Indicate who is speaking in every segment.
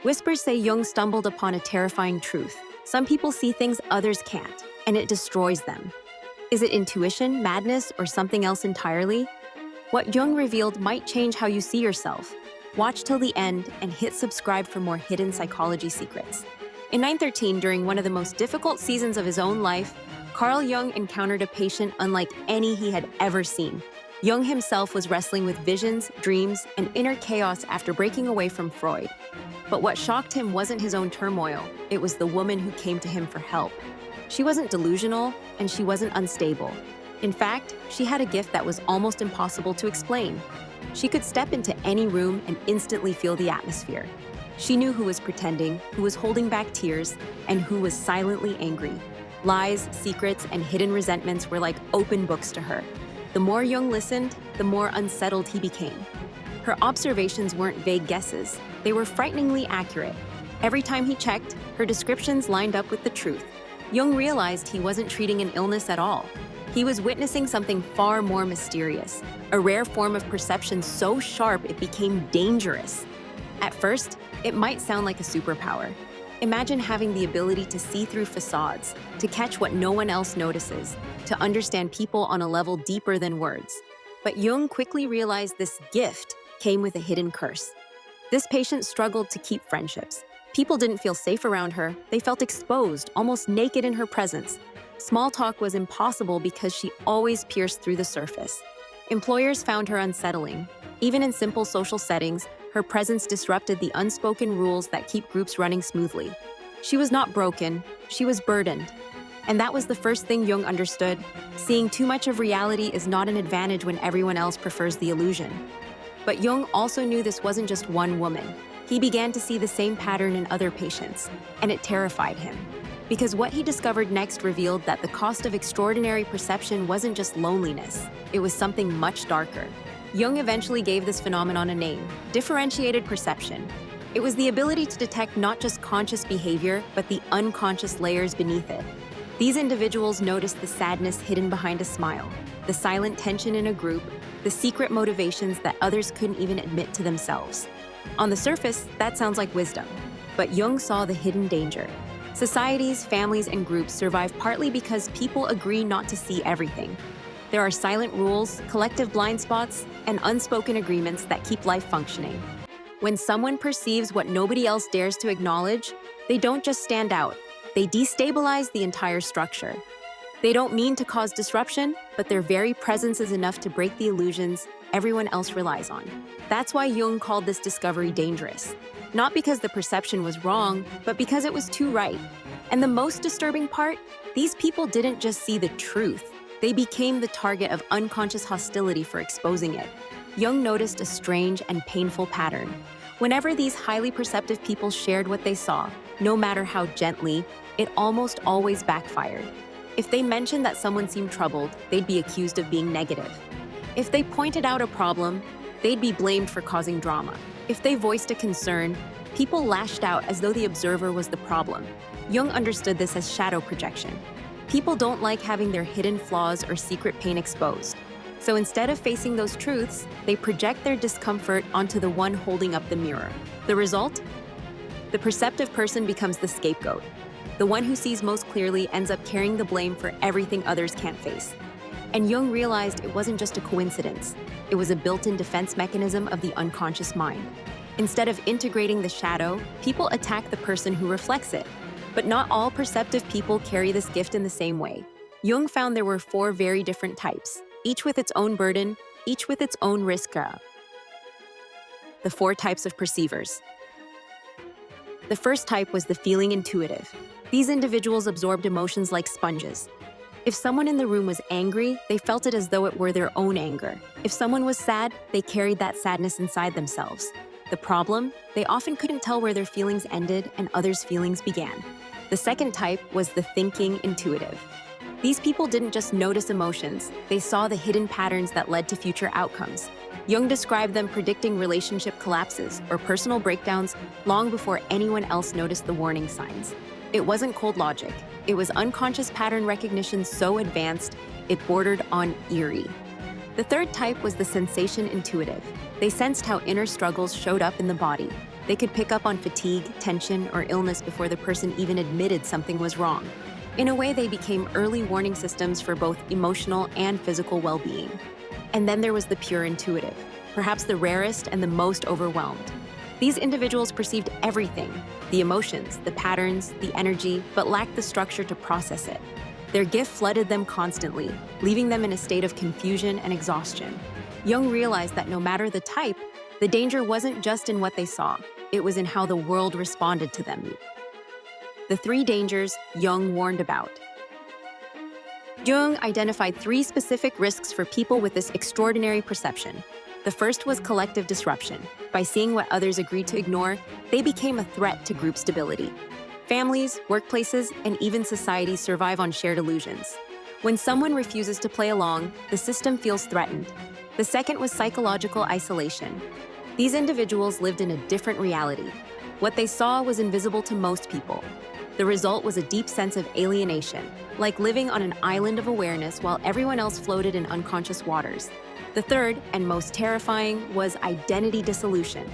Speaker 1: Whispers say Jung stumbled upon a terrifying truth. Some people see things others can't, and it destroys them. Is it intuition, madness, or something else entirely? What Jung revealed might change how you see yourself. Watch till the end and hit subscribe for more hidden psychology secrets. In 913, during one of the most difficult seasons of his own life, Carl Jung encountered a patient unlike any he had ever seen. Jung himself was wrestling with visions, dreams, and inner chaos after breaking away from Freud. But what shocked him wasn't his own turmoil, it was the woman who came to him for help. She wasn't delusional, and she wasn't unstable. In fact, she had a gift that was almost impossible to explain. She could step into any room and instantly feel the atmosphere. She knew who was pretending, who was holding back tears, and who was silently angry. Lies, secrets, and hidden resentments were like open books to her. The more Jung listened, the more unsettled he became. Her observations weren't vague guesses. They were frighteningly accurate. Every time he checked, her descriptions lined up with the truth. Jung realized he wasn't treating an illness at all. He was witnessing something far more mysterious, a rare form of perception so sharp it became dangerous. At first, it might sound like a superpower. Imagine having the ability to see through facades, to catch what no one else notices, to understand people on a level deeper than words. But Jung quickly realized this gift came with a hidden curse. This patient struggled to keep friendships. People didn't feel safe around her. They felt exposed, almost naked in her presence. Small talk was impossible because she always pierced through the surface. Employers found her unsettling. Even in simple social settings, her presence disrupted the unspoken rules that keep groups running smoothly. She was not broken, she was burdened. And that was the first thing Jung understood. Seeing too much of reality is not an advantage when everyone else prefers the illusion. But Jung also knew this wasn't just one woman. He began to see the same pattern in other patients, and it terrified him. Because what he discovered next revealed that the cost of extraordinary perception wasn't just loneliness, it was something much darker. Jung eventually gave this phenomenon a name: differentiated perception. It was the ability to detect not just conscious behavior, but the unconscious layers beneath it. These individuals noticed the sadness hidden behind a smile, the silent tension in a group, the secret motivations that others couldn't even admit to themselves. On the surface, that sounds like wisdom, but Jung saw the hidden danger. Societies, families, and groups survive partly because people agree not to see everything. There are silent rules, collective blind spots, and unspoken agreements that keep life functioning. When someone perceives what nobody else dares to acknowledge, they don't just stand out, they destabilize the entire structure. They don't mean to cause disruption, but their very presence is enough to break the illusions everyone else relies on. That's why Jung called this discovery dangerous. Not because the perception was wrong, but because it was too right. And the most disturbing part, these people didn't just see the truth. They became the target of unconscious hostility for exposing it. Jung noticed a strange and painful pattern. Whenever these highly perceptive people shared what they saw, no matter how gently, it almost always backfired. If they mentioned that someone seemed troubled, they'd be accused of being negative. If they pointed out a problem, they'd be blamed for causing drama. If they voiced a concern, people lashed out as though the observer was the problem. Jung understood this as shadow projection. People don't like having their hidden flaws or secret pain exposed. So instead of facing those truths, they project their discomfort onto the one holding up the mirror. The result? The perceptive person becomes the scapegoat. The one who sees most clearly ends up carrying the blame for everything others can't face. And Jung realized it wasn't just a coincidence. It was a built-in defense mechanism of the unconscious mind. Instead of integrating the shadow, people attack the person who reflects it. But not all perceptive people carry this gift in the same way. Jung found there were 4 very different types, each with its own burden, each with its own risk. The 4 types of perceivers. The first type was the feeling intuitive. These individuals absorbed emotions like sponges. If someone in the room was angry, they felt it as though it were their own anger. If someone was sad, they carried that sadness inside themselves. The problem? They often couldn't tell where their feelings ended and others' feelings began. The second type was the thinking intuitive. These people didn't just notice emotions, they saw the hidden patterns that led to future outcomes. Jung described them predicting relationship collapses or personal breakdowns long before anyone else noticed the warning signs. It wasn't cold logic. It was unconscious pattern recognition so advanced, it bordered on eerie. The third type was the sensation intuitive. They sensed how inner struggles showed up in the body. They could pick up on fatigue, tension, or illness before the person even admitted something was wrong. In a way, they became early warning systems for both emotional and physical well-being. And then there was the pure intuitive, perhaps the rarest and the most overwhelmed. These individuals perceived everything, the emotions, the patterns, the energy, but lacked the structure to process it. Their gift flooded them constantly, leaving them in a state of confusion and exhaustion. Jung realized that no matter the type, the danger wasn't just in what they saw, it was in how the world responded to them. The three dangers Jung warned about. Jung identified three specific risks for people with this extraordinary perception. The first was collective disruption. By seeing what others agreed to ignore, they became a threat to group stability. Families, workplaces, and even societies survive on shared illusions. When someone refuses to play along, the system feels threatened. The second was psychological isolation. These individuals lived in a different reality. What they saw was invisible to most people. The result was a deep sense of alienation, like living on an island of awareness while everyone else floated in unconscious waters. The third, and most terrifying, was identity dissolution.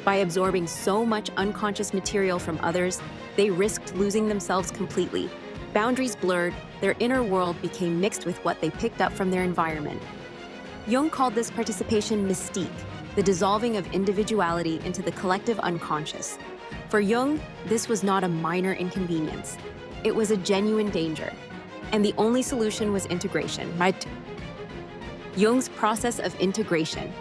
Speaker 1: By absorbing so much unconscious material from others, they risked losing themselves completely. Boundaries blurred, their inner world became mixed with what they picked up from their environment. Jung called this participation mystique, the dissolving of individuality into the collective unconscious. For Jung, this was not a minor inconvenience. It was a genuine danger. And the only solution was integration. Jung's process of integration.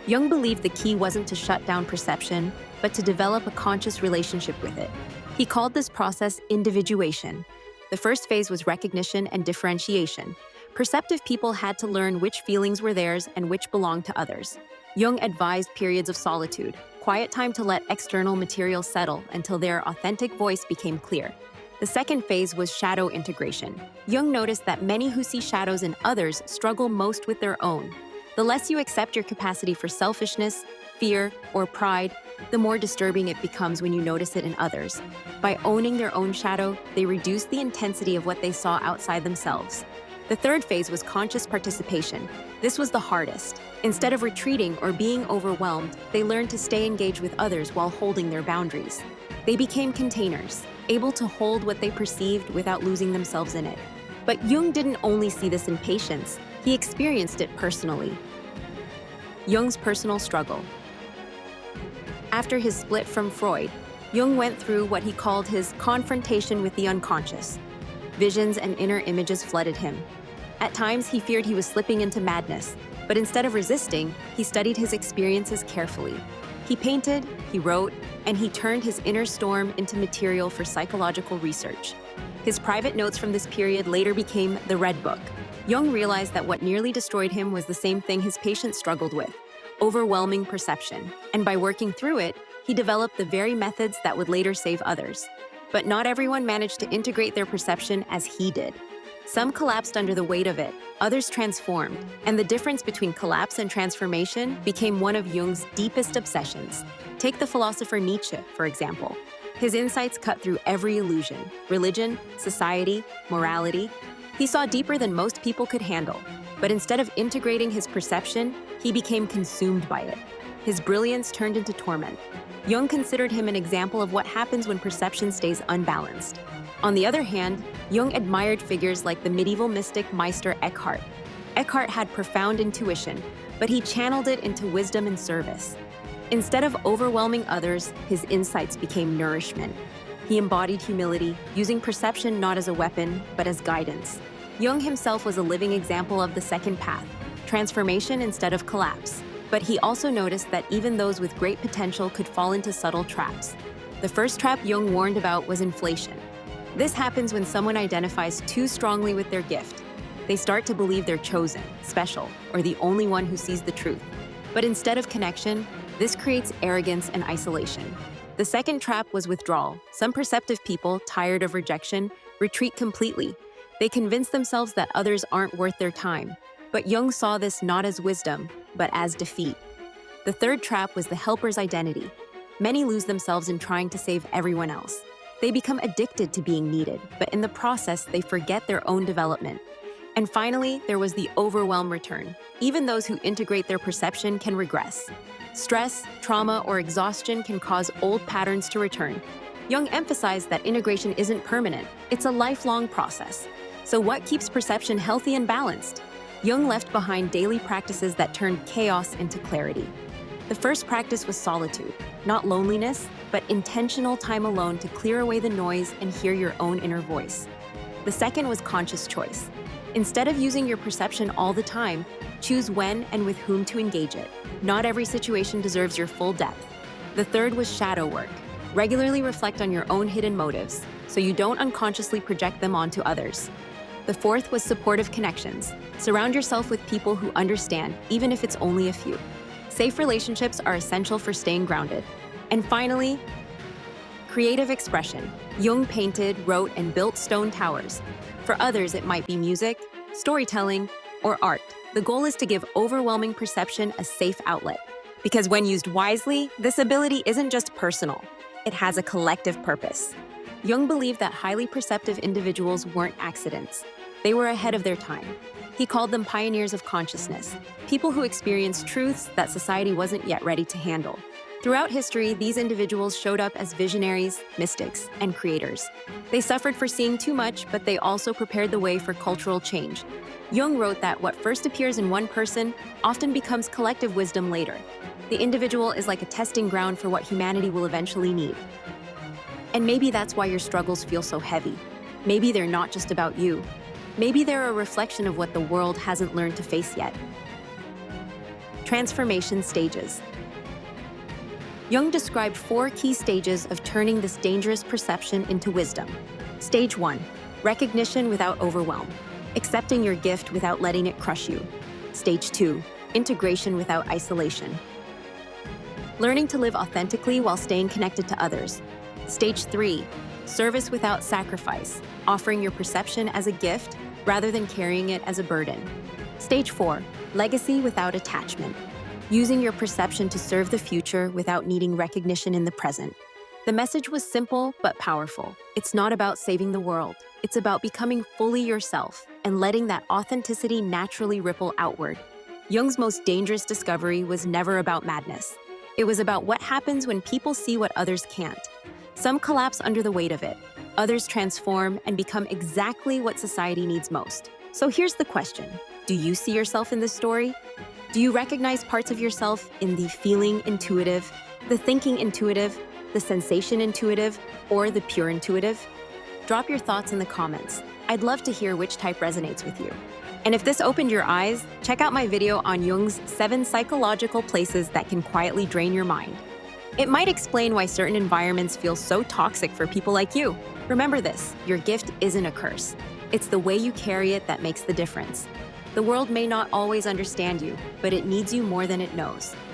Speaker 1: Jung believed the key wasn't to shut down perception, but to develop a conscious relationship with it. He called this process individuation. The first phase was recognition and differentiation. Perceptive people had to learn which feelings were theirs and which belonged to others. Jung advised periods of solitude, quiet time to let external material settle until their authentic voice became clear. The second phase was shadow integration. Jung noticed that many who see shadows in others struggle most with their own. The less you accept your capacity for selfishness, fear, or pride, the more disturbing it becomes when you notice it in others. By owning their own shadow, they reduce the intensity of what they saw outside themselves. The third phase was conscious participation. This was the hardest. Instead of retreating or being overwhelmed, they learned to stay engaged with others while holding their boundaries. They became containers, able to hold what they perceived without losing themselves in it. But Jung didn't only see this in patients, he experienced it personally. Jung's personal struggle. After his split from Freud, Jung went through what he called his confrontation with the unconscious. Visions and inner images flooded him. At times, he feared he was slipping into madness, but instead of resisting, he studied his experiences carefully. He painted, he wrote, and he turned his inner storm into material for psychological research. His private notes from this period later became the Red Book. Jung realized that what nearly destroyed him was the same thing his patients struggled with: overwhelming perception. And by working through it, he developed the very methods that would later save others. But not everyone managed to integrate their perception as he did. Some collapsed under the weight of it, others transformed, and the difference between collapse and transformation became one of Jung's deepest obsessions. Take the philosopher Nietzsche, for example. His insights cut through every illusion: religion, society, morality. He saw deeper than most people could handle, but instead of integrating his perception, he became consumed by it. His brilliance turned into torment. Jung considered him an example of what happens when perception stays unbalanced. On the other hand, Jung admired figures like the medieval mystic Meister Eckhart. Eckhart had profound intuition, but he channeled it into wisdom and service. Instead of overwhelming others, his insights became nourishment. He embodied humility, using perception not as a weapon, but as guidance. Jung himself was a living example of the second path, transformation instead of collapse. But he also noticed that even those with great potential could fall into subtle traps. The first trap Jung warned about was inflation. This happens when someone identifies too strongly with their gift. They start to believe they're chosen, special, or the only one who sees the truth. But instead of connection, this creates arrogance and isolation. The second trap was withdrawal. Some perceptive people, tired of rejection, retreat completely. They convince themselves that others aren't worth their time. But Jung saw this not as wisdom, but as defeat. The third trap was the helper's identity. Many lose themselves in trying to save everyone else. They become addicted to being needed, but in the process, they forget their own development. And finally, there was the overwhelm return. Even those who integrate their perception can regress. Stress, trauma, or exhaustion can cause old patterns to return. Jung emphasized that integration isn't permanent, it's a lifelong process. So what keeps perception healthy and balanced? Jung left behind daily practices that turned chaos into clarity. The first practice was solitude, not loneliness, but intentional time alone to clear away the noise and hear your own inner voice. The second was conscious choice. Instead of using your perception all the time, choose when and with whom to engage it. Not every situation deserves your full depth. The third was shadow work. Regularly reflect on your own hidden motives, so you don't unconsciously project them onto others. The fourth was supportive connections. Surround yourself with people who understand, even if it's only a few. Safe relationships are essential for staying grounded. And finally, creative expression. Jung painted, wrote, and built stone towers. For others, it might be music, storytelling, or art. The goal is to give overwhelming perception a safe outlet. Because when used wisely, this ability isn't just personal. It has a collective purpose. Jung believed that highly perceptive individuals weren't accidents. They were ahead of their time. He called them pioneers of consciousness, people who experienced truths that society wasn't yet ready to handle. Throughout history, these individuals showed up as visionaries, mystics, and creators. They suffered for seeing too much, but they also prepared the way for cultural change. Jung wrote that what first appears in one person often becomes collective wisdom later. The individual is like a testing ground for what humanity will eventually need. And maybe that's why your struggles feel so heavy. Maybe they're not just about you. Maybe they're a reflection of what the world hasn't learned to face yet. Transformation stages. Jung described 4 key stages of turning this dangerous perception into wisdom. Stage 1, recognition without overwhelm, accepting your gift without letting it crush you. Stage 2, integration without isolation, learning to live authentically while staying connected to others. Stage 3, service without sacrifice, offering your perception as a gift rather than carrying it as a burden. Stage 4, legacy without attachment, using your perception to serve the future without needing recognition in the present. The message was simple but powerful. It's not about saving the world. It's about becoming fully yourself and letting that authenticity naturally ripple outward. Jung's most dangerous discovery was never about madness. It was about what happens when people see what others can't. Some collapse under the weight of it. Others transform and become exactly what society needs most. So here's the question. Do you see yourself in this story? Do you recognize parts of yourself in the feeling intuitive, the thinking intuitive, the sensation intuitive, or the pure intuitive? Drop your thoughts in the comments. I'd love to hear which type resonates with you. And if this opened your eyes, check out my video on Jung's 7 psychological places that can quietly drain your mind. It might explain why certain environments feel so toxic for people like you. Remember this, your gift isn't a curse. It's the way you carry it that makes the difference. The world may not always understand you, but it needs you more than it knows.